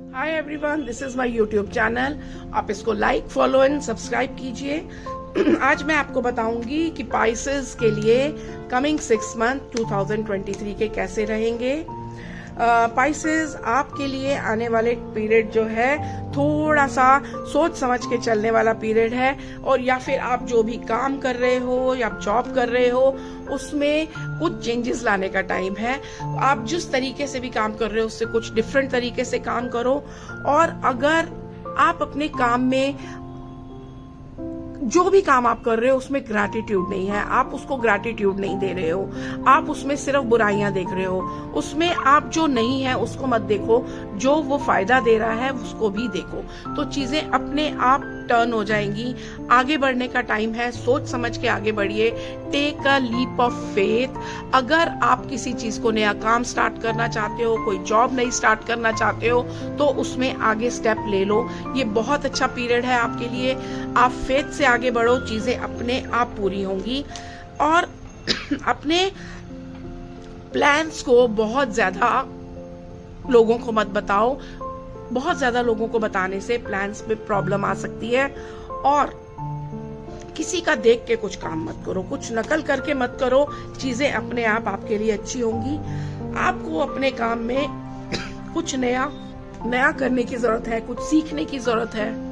Hi everyone, this is my YouTube channel. आप इसको like, follow and subscribe कीजिए। आज मैं आपको बताऊंगी कि पाइसेस के लिए कमिंग 6 मंथ 2023 के कैसे रहेंगे। पाइसेस आपके लिए आने वाले पीरियड जो है थोड़ा सा सोच समझ के चलने वाला पीरियड है, और या फिर आप जो भी काम कर रहे हो या आप जॉब कर रहे हो उसमें कुछ चेंजेस लाने का टाइम है। आप जिस तरीके से भी काम कर रहे हो उससे कुछ डिफरेंट तरीके से काम करो। और अगर आप अपने काम में जो भी काम आप कर रहे हो उसमें ग्रैटिट्यूड नहीं है, आप उसको ग्रैटिट्यूड नहीं दे रहे हो, आप उसमें सिर्फ बुराइयां देख रहे हो, उसमें आप जो नहीं है उसको मत देखो, जो वो फायदा दे रहा है उसको भी देखो, तो चीजें अपने आप टर्न हो जाएंगी। आगे बढ़ने का टाइम है, सोच समझ के आगे बढ़िए। Take a leap of faith. अगर आप किसी चीज को नया काम स्टार्ट करना चाहते हो, कोई जॉब नई स्टार्ट करना चाहते हो, तो उसमें आगे स्टेप ले लो। ये बहुत अच्छा पीरियड है आपके लिए। आप फेथ से आगे बढ़ो, चीजें अपने आप पूरी होंगी। और अपने प्लान्स को बहुत ज्यादा लोगों को मत बताओ। बहुत ज्यादा लोगों को बताने से प्लान्स में प्रॉब्लम आ सकती है। और किसी का देख के कुछ काम मत करो, कुछ नकल करके मत करो। चीजें अपने आप आपके लिए अच्छी होंगी। आपको अपने काम में कुछ नया करने की जरूरत है, कुछ सीखने की जरूरत है।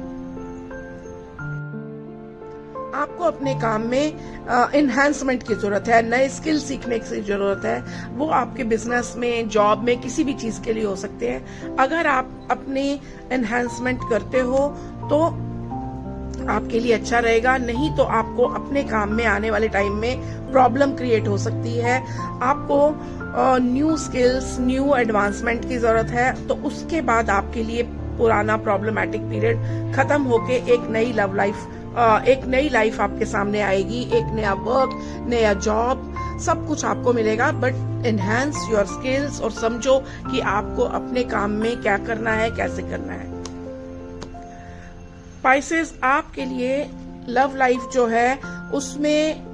आपको अपने काम में एनहांसमेंट की जरूरत है, नए स्किल सीखने की जरूरत है। वो आपके बिजनेस में, जॉब में, किसी भी चीज के लिए हो सकते हैं। अगर आप अपनी एनहांसमेंट करते हो तो आपके लिए अच्छा रहेगा, नहीं तो आपको अपने काम में आने वाले टाइम में प्रॉब्लम क्रिएट हो सकती है। आपको न्यू स्किल्स, न्यू एडवांसमेंट की जरूरत है। तो उसके बाद आपके लिए पुराना प्रॉब्लमेटिक पीरियड खत्म होके एक नई लाइफ आपके सामने आएगी। एक नया वर्क, नया जॉब, सब कुछ आपको मिलेगा। बट एनहांस योर स्किल्स और समझो कि आपको अपने काम में क्या करना है, कैसे करना है। पाइसेस, आपके लिए लव लाइफ जो है उसमें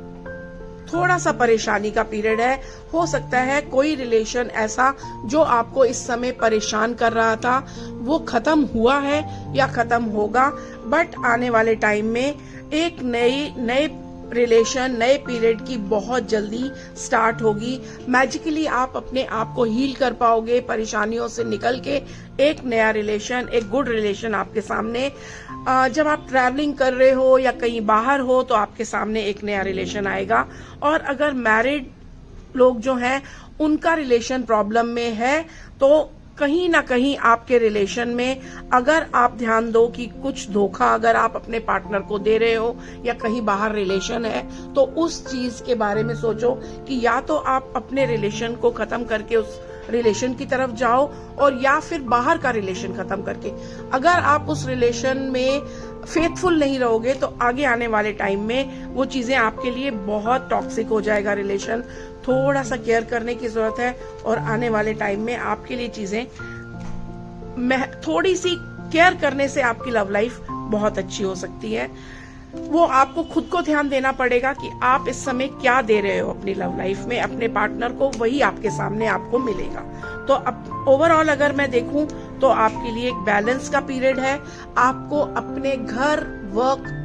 थोड़ा सा परेशानी का पीरियड है। हो सकता है कोई रिलेशन ऐसा जो आपको इस समय परेशान कर रहा था वो खत्म हुआ है या खत्म होगा। बट आने वाले टाइम में एक नए रिलेशन, नए पीरियड की बहुत जल्दी स्टार्ट होगी। मैजिकली आप अपने आप को हील कर पाओगे, परेशानियों से निकल के एक नया रिलेशन, एक गुड रिलेशन आपके सामने। जब आप ट्रैवलिंग कर रहे हो या कहीं बाहर हो तो आपके सामने एक नया रिलेशन आएगा। और अगर मैरिड लोग जो हैं उनका रिलेशन प्रॉब्लम में है तो कहीं ना कहीं आपके रिलेशन में अगर आप ध्यान दो कि कुछ धोखा अगर आप अपने पार्टनर को दे रहे हो या कहीं बाहर रिलेशन है, तो उस चीज के बारे में सोचो कि या तो आप अपने रिलेशन को खत्म करके उस रिलेशन की तरफ जाओ, और या फिर बाहर का रिलेशन खत्म करके। अगर आप उस रिलेशन में फेथफुल नहीं रहोगे तो आगे आने वाले टाइम में वो चीजें आपके लिए बहुत टॉक्सिक हो जाएगा रिलेशन। थोड़ा सा केयर करने की जरूरत है, और आने वाले टाइम में आपके लिए चीजें थोड़ी सी केयर करने से आपकी लव लाइफ बहुत अच्छी हो सकती है। वो आपको खुद को ध्यान देना पड़ेगा कि आप इस समय क्या दे रहे हो अपनी लव लाइफ में अपने पार्टनर को, वही आपके सामने आपको मिलेगा। तो अब ओवरऑल अगर मैं देखूं तो आपके लिए एक बैलेंस का पीरियड है। आपको अपने घर, वर्क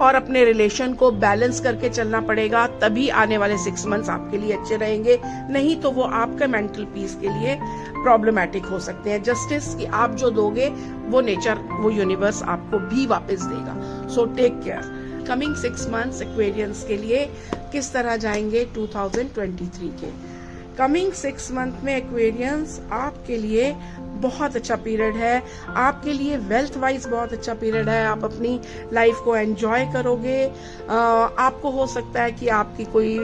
और अपने रिलेशन को बैलेंस करके चलना पड़ेगा, तभी आने वाले 6 मंथ्स आपके लिए अच्छे रहेंगे। नहीं तो वो आपके मेंटल पीस के लिए प्रॉब्लमेटिक हो सकते हैं। जस्टिस कि आप जो दोगे वो नेचर, वो यूनिवर्स आपको भी वापस देगा। So take care. Coming 6 months Aquarians के लिए किस तरह जाएंगे 2023 के। कमिंग 6 मंथ में एक्वेरियंस आपके लिए बहुत अच्छा पीरियड है। आपके लिए वेल्थ वाइज बहुत अच्छा पीरियड है। आप अपनी लाइफ को एंजॉय करोगे। आपको हो सकता है कि आपकी कोई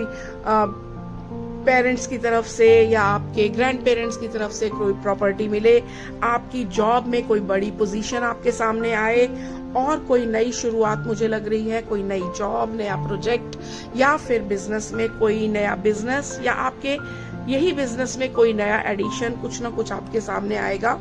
पेरेंट्स की तरफ से या आपके ग्रैंड पेरेंट्स की तरफ से कोई प्रॉपर्टी मिले, आपकी जॉब में कोई बड़ी पोजीशन आपके सामने आए, और कोई नई शुरुआत मुझे लग रही है, कोई नई जॉब, नया प्रोजेक्ट, या फिर बिजनेस में कोई नया बिजनेस, या आपके यही बिजनेस में कोई नया एडिशन, कुछ ना कुछ आपके सामने आएगा।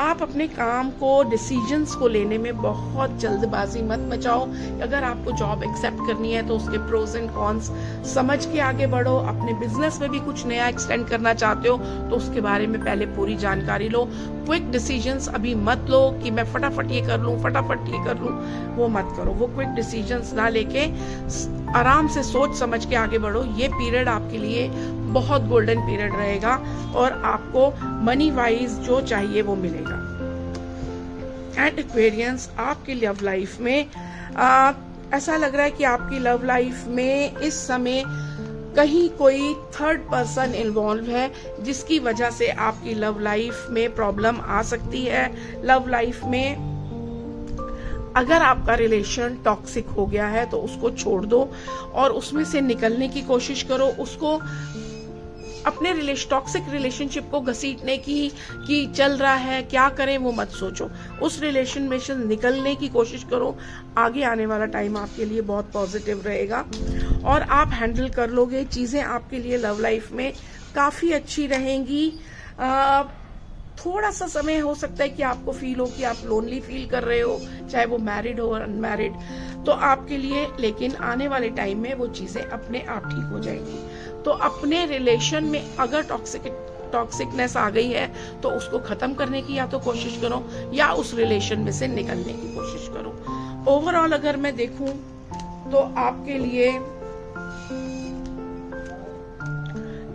आप अपने काम को, डिसीजंस को लेने में बहुत जल्दबाजी मत मचाओ। अगर आपको जॉब एक्सेप्ट करनी है तो उसके प्रोज एंड कॉन्स समझ के आगे बढ़ो। अपने बिजनेस में भी कुछ नया एक्सटेंड करना चाहते हो तो उसके बारे में पहले पूरी जानकारी लो। क्विक डिसीजंस अभी मत लो कि मैं फटाफट ये कर लूं, फटाफट ये कर लूं, वो मत करो। वो क्विक डिसीजंस ना लेके आराम से सोच समझ के आगे बढ़ो। ये पीरियड आपके लिए बहुत गोल्डन पीरियड रहेगा और आपको मनी वाइज जो चाहिए वो मिलेगा। एंड एक्वेरियंस, आपकी लव लाइफ में ऐसा लग रहा है कि आपकी लव लाइफ में इस समय कहीं कोई थर्ड पर्सन इन्वॉल्व है, जिसकी वजह से आपकी लव लाइफ में प्रॉब्लम आ सकती है। लव लाइफ में अगर आपका रिलेशन टॉक्सिक हो गया है तो उसको छोड़ दो और उसमें से निकलने की कोशिश करो। उसको अपने टॉक्सिक रिलेशनशिप को घसीटने की कि चल रहा है क्या करें वो मत सोचो। उस रिलेशन में से निकलने की कोशिश करो। आगे आने वाला टाइम आपके लिए बहुत पॉजिटिव रहेगा और आप हैंडल कर लोगे। चीजें आपके लिए लव लाइफ में काफी अच्छी रहेंगी। थोड़ा सा समय हो सकता है कि आपको फील हो कि आप लोनली फील कर रहे हो, चाहे वो मैरिड हो और अनमैरिड, तो आपके लिए, लेकिन आने वाले टाइम में वो चीजें अपने आप ठीक हो जाएंगी। तो अपने रिलेशन में अगर टॉक्सिकनेस आ गई है तो उसको खत्म करने की या तो कोशिश करो या उस रिलेशन में से निकलने की कोशिश करो। ओवरऑल अगर मैं देखूं तो आपके लिए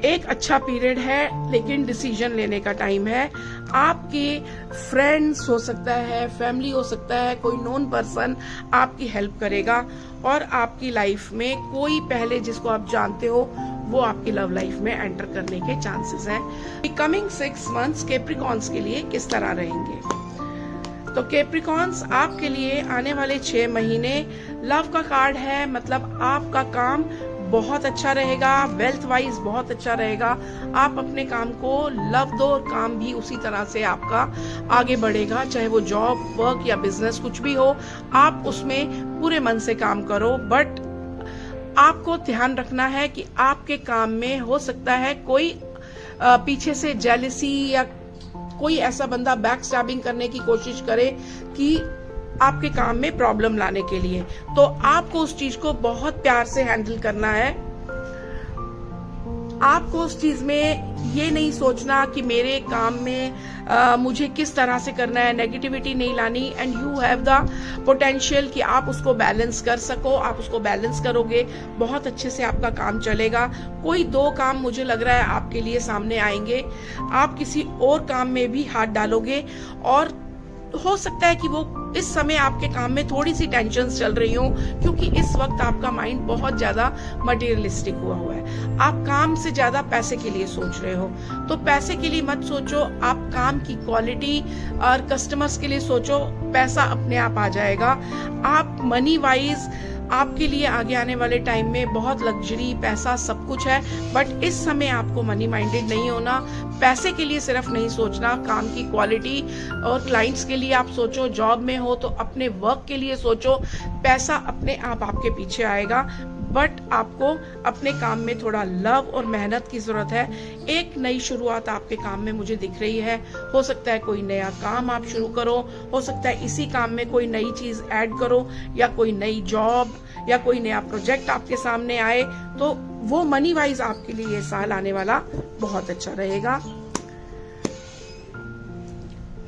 एक अच्छा पीरियड है, लेकिन डिसीजन लेने का टाइम है। आपके फ्रेंड्स हो सकता है, फैमिली हो सकता है, कोई नोन पर्सन आपकी हेल्प करेगा और आपकी लाइफ में कोई पहले जिसको आप जानते हो वो आपकी लव लाइफ में एंटर करने के चांसेस हैं। कमिंग 6 मंथ्स कैप्रिकॉन्स के लिए किस तरह रहेंगे? तो कैप्रिकॉन्स, आपके लिए आने वाले 6 महीने लव का कार्ड है, मतलब आपका काम बहुत अच्छा रहेगा, वेल्थ वाइज बहुत अच्छा रहेगा। आप अपने काम को लव दो और काम भी उसी तरह से आपका आगे बढ़ेगा, चाहे वो जॉब, वर्क या बिजनेस कुछ भी हो, आप उसमें पूरे मन से काम करो। बट आपको ध्यान रखना है कि आपके काम में हो सकता है कोई पीछे से जेलसी या कोई ऐसा बंदा बैक स्टैबिंग करने की कोशिश करे कि आपके काम में प्रॉब्लम लाने के लिए, तो आपको उस चीज को बहुत प्यार से हैंडल करना है। आपको उस चीज में ये नहीं सोचना कि मेरे काम में मुझे किस तरह से करना है, नेगेटिविटी नहीं लानी। And you have the potential कि आप उसको बैलेंस कर सको। आप उसको बैलेंस करोगे, बहुत अच्छे से आपका काम चलेगा। कोई 2 काम मुझे लग रहा है आपके लिए सामने आएंगे। आप किसी और काम में भी हाथ डालोगे और हो सकता है कि वो इस समय आपके काम में थोड़ी सी टेंशन्स चल रही हो, क्योंकि इस वक्त आपका माइंड बहुत ज्यादा मटेरियलिस्टिक हुआ है। आप काम से ज्यादा पैसे के लिए सोच रहे हो, तो पैसे के लिए मत सोचो, आप काम की क्वालिटी और कस्टमर्स के लिए सोचो। पैसा अपने आप आ जाएगा। आप मनी वाइज आपके लिए आगे आने वाले टाइम में बहुत लग्जरी, पैसा सब कुछ है, बट इस समय आपको मनी माइंडेड नहीं होना। पैसे के लिए सिर्फ नहीं सोचना, काम की क्वालिटी और क्लाइंट्स के लिए आप सोचो। जॉब में हो तो अपने वर्क के लिए सोचो। पैसा अपने आप आपके पीछे आएगा, बट आपको अपने काम में थोड़ा लव और मेहनत की जरूरत है। एक नई शुरुआत आपके काम में मुझे दिख रही है। हो सकता है कोई नया काम आप शुरू करो, हो सकता है इसी काम में कोई नई चीज ऐड करो, या कोई नई जॉब या कोई नया प्रोजेक्ट आपके सामने आए, तो वो मनी वाइज आपके लिए ये साल आने वाला बहुत अच्छा रहेगा।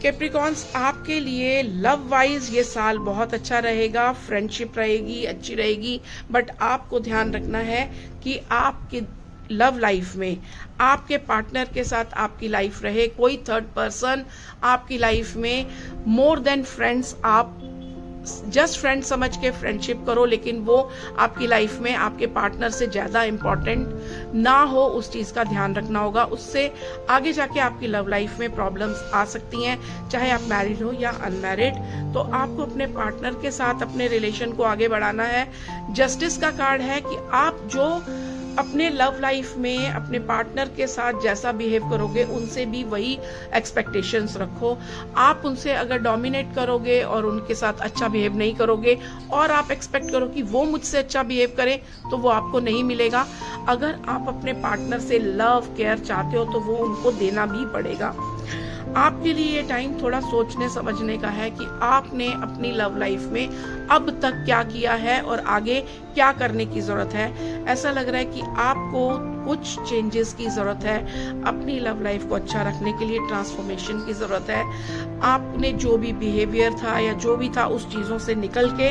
कैप्रिकॉन्स, आपके लिए लव वाइज ये साल बहुत अच्छा रहेगा। फ्रेंडशिप रहेगी, अच्छी रहेगी, बट आपको ध्यान रखना है कि आपके लव लाइफ में आपके पार्टनर के साथ आपकी लाइफ रहे कोई थर्ड पर्सन आपकी लाइफ में। मोर देन फ्रेंड्स, आप जस्ट फ्रेंड समझ के फ्रेंडशिप करो, लेकिन वो आपकी लाइफ में आपके पार्टनर से ज्यादा इंपॉर्टेंट ना हो, उस चीज का ध्यान रखना होगा। उससे आगे जाके आपकी लव लाइफ में प्रॉब्लम्स आ सकती हैं, चाहे आप मैरिड हो या अनमैरिड। तो आपको अपने पार्टनर के साथ अपने रिलेशन को आगे बढ़ाना है। जस्टिस का कार्ड है कि आप जो अपने लव लाइफ में अपने पार्टनर के साथ जैसा बिहेव करोगे, उनसे भी वही एक्सपेक्टेशंस रखो। आप उनसे अगर डोमिनेट करोगे और उनके साथ अच्छा बिहेव नहीं करोगे और आप एक्सपेक्ट करो कि वो मुझसे अच्छा बिहेव करें, तो वो आपको नहीं मिलेगा। अगर आप अपने पार्टनर से लव केयर चाहते हो तो वो उनको देना भी पड़ेगा। आपके लिए ये टाइम थोड़ा सोचने समझने का है कि आपने अपनी लव लाइफ में अब तक क्या किया है और आगे क्या करने की जरूरत है। ऐसा लग रहा है कि आपको कुछ चेंजेस की जरूरत है, अपनी लव लाइफ को अच्छा रखने के लिए ट्रांसफॉर्मेशन की जरूरत है। आपने जो भी बिहेवियर था या जो भी था उस चीजों से निकल के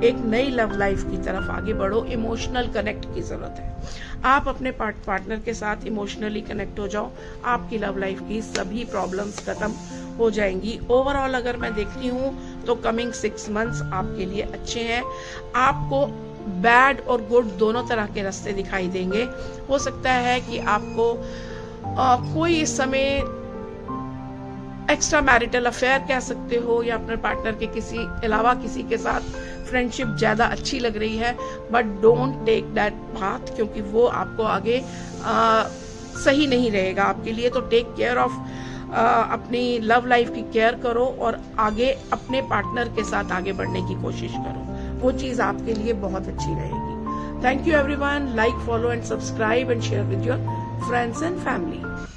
एक नई लव लाइफ की तरफ आगे बढ़ो। इमोशनल कनेक्ट की जरूरत है, आप अपने पार्टनर के साथ इमोशनली कनेक्ट हो जाओ, आपकी लव लाइफ की सभी प्रॉब्लम्स खत्म हो जाएंगी। ओवरऑल अगर मैं देखती हूँ तो कमिंग 6 मंथ्स आपके लिए अच्छे हैं। आपको बैड और गुड दोनों तरह के रास्ते दिखाई देंगे। हो सकता है कि आपको कोई इस समय एक्स्ट्रा मैरिटल अफेयर कह सकते हो या अपने पार्टनर के किसी अलावा किसी के साथ फ्रेंडशिप ज्यादा अच्छी लग रही है, but don't take that path, क्योंकि वो आपको आगे सही नहीं रहेगा आपके लिए। तो टेक केयर ऑफ अपनी लव लाइफ की केयर करो और आगे अपने पार्टनर के साथ आगे बढ़ने की कोशिश करो, वो चीज आपके लिए बहुत अच्छी रहेगी। Thank you everyone. Like, follow and subscribe and share with your friends and family.